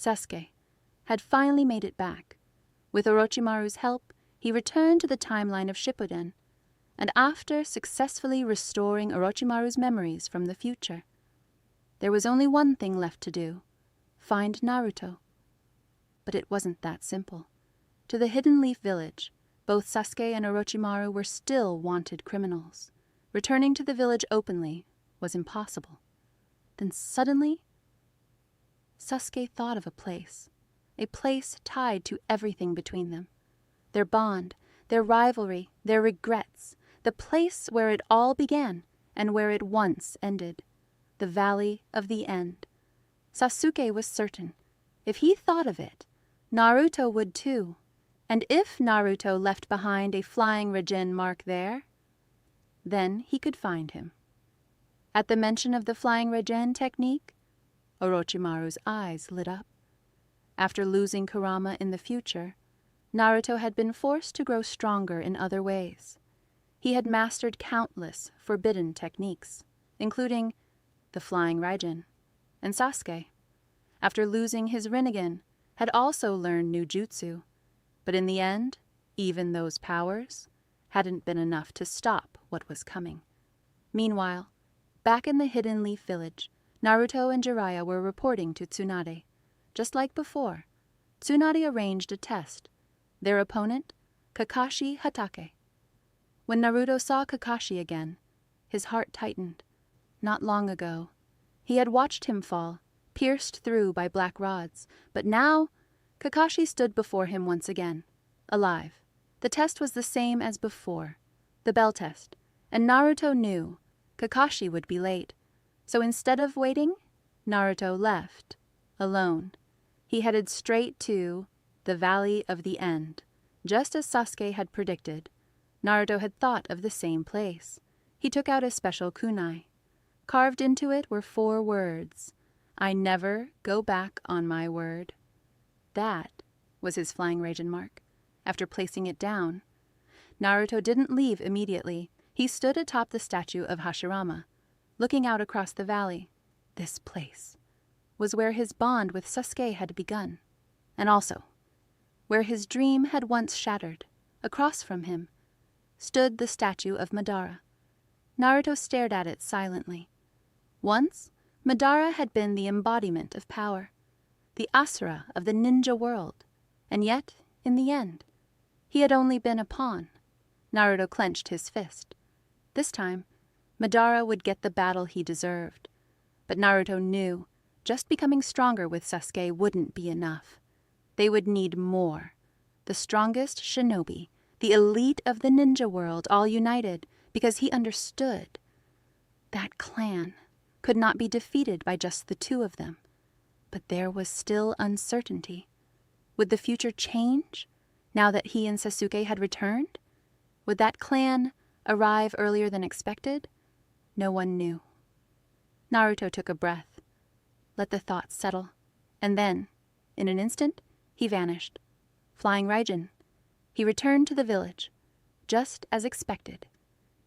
Sasuke, had finally made it back. With Orochimaru's help, he returned to the timeline of Shippuden, and after successfully restoring Orochimaru's memories from the future, there was only one thing left to do: find Naruto. But it wasn't that simple. To the Hidden Leaf Village, both Sasuke and Orochimaru were still wanted criminals. Returning to the village openly was impossible. Then suddenly, Sasuke thought of a place tied to everything between them. Their bond, their rivalry, their regrets, the place where it all began and where it once ended. The Valley of the End. Sasuke was certain. If he thought of it, Naruto would too. And if Naruto left behind a flying Raijin mark there, then he could find him. At the mention of the flying Raijin technique, Orochimaru's eyes lit up. After losing Kurama in the future, Naruto had been forced to grow stronger in other ways. He had mastered countless forbidden techniques, including the flying Raijin, and Sasuke, after losing his Rinnegan, had also learned new jutsu. But in the end, even those powers hadn't been enough to stop what was coming. Meanwhile, back in the Hidden Leaf Village, Naruto and Jiraiya were reporting to Tsunade. Just like before, Tsunade arranged a test. Their opponent, Kakashi Hatake. When Naruto saw Kakashi again, his heart tightened. Not long ago, he had watched him fall, pierced through by black rods, but now Kakashi stood before him once again, alive. The test was the same as before, the bell test, and Naruto knew Kakashi would be late. So instead of waiting, Naruto left, alone. He headed straight to the Valley of the End. Just as Sasuke had predicted, Naruto had thought of the same place. He took out a special kunai. Carved into it were 4 words: "I never go back on my word." That was his flying Raijin mark. After placing it down, Naruto didn't leave immediately. He stood atop the statue of Hashirama, looking out across the valley. This place was where his bond with Sasuke had begun, and also where his dream had once shattered. Across from him stood the statue of Madara. Naruto stared at it silently. Once, Madara had been the embodiment of power, the Asura of the ninja world, and yet, in the end, he had only been a pawn. Naruto clenched his fist. This time, Madara would get the battle he deserved. But Naruto knew just becoming stronger with Sasuke wouldn't be enough. They would need more. The strongest shinobi, the elite of the ninja world, all united, because he understood that clan could not be defeated by just the 2 of them. But there was still uncertainty. Would the future change now that he and Sasuke had returned? Would that clan arrive earlier than expected? No one knew. Naruto took a breath, let the thoughts settle, and then, in an instant, he vanished. Flying Raijin. He returned to the village, just as expected.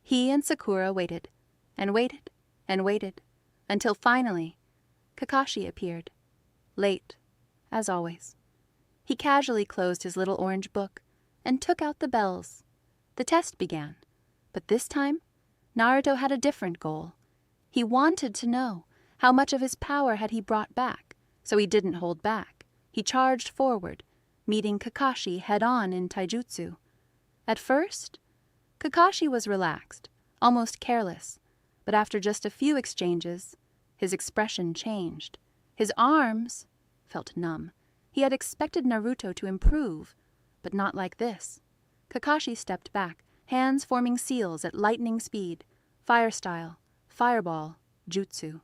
He and Sakura waited, and waited, and waited, until finally, Kakashi appeared. Late, as always. He casually closed his little orange book and took out the bells. The test began, but this time, Naruto had a different goal. He wanted to know how much of his power had he brought back, so he didn't hold back. He charged forward, meeting Kakashi head-on in taijutsu. At first, Kakashi was relaxed, almost careless, but after just a few exchanges, his expression changed. His arms felt numb. He had expected Naruto to improve, but not like this. Kakashi stepped back, hands forming seals at lightning speed, fire style, fireball, jutsu.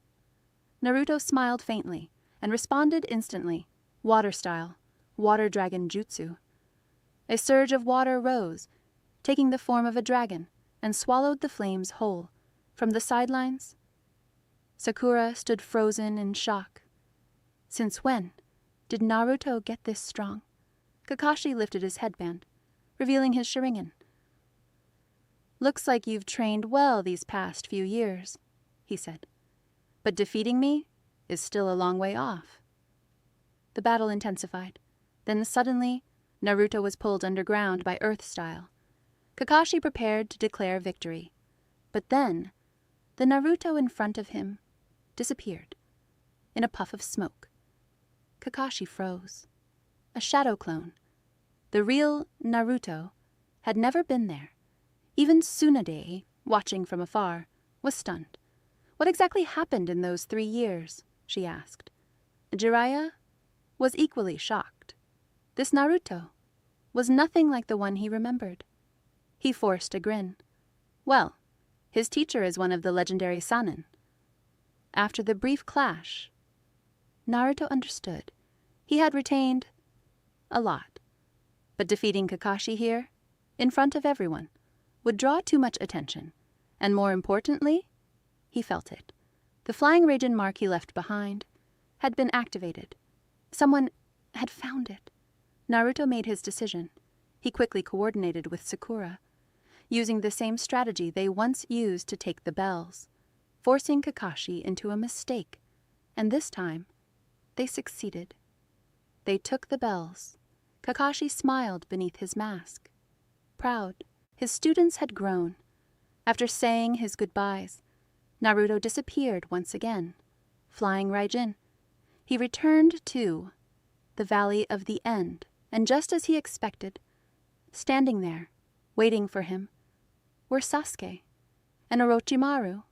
Naruto smiled faintly and responded instantly, water style, water dragon jutsu. A surge of water rose, taking the form of a dragon, and swallowed the flames whole. From the sidelines, Sakura stood frozen in shock. Since when did Naruto get this strong? Kakashi lifted his headband, revealing his Sharingan. "Looks like you've trained well these past few years," he said. "But defeating me is still a long way off." The battle intensified. Then suddenly, Naruto was pulled underground by Earth Style. Kakashi prepared to declare victory. But then, the Naruto in front of him disappeared in a puff of smoke. Kakashi froze. A shadow clone. The real Naruto had never been there. Even Tsunade, watching from afar, was stunned. What exactly happened in those 3 years? She asked. Jiraiya was equally shocked. This Naruto was nothing like the one he remembered. He forced a grin. Well, his teacher is one of the legendary Sannin. After the brief clash, Naruto understood. He had retained a lot. But defeating Kakashi here, in front of everyone, would draw too much attention. And more importantly, he felt it. The flying Raijin mark he left behind had been activated. Someone had found it. Naruto made his decision. He quickly coordinated with Sakura, using the same strategy they once used to take the bells, forcing Kakashi into a mistake. And this time, they succeeded. They took the bells. Kakashi smiled beneath his mask. Proud, his students had grown. After saying his goodbyes, Naruto disappeared once again, flying Raijin. He returned to the Valley of the End, and just as he expected, standing there, waiting for him, were Sasuke and Orochimaru.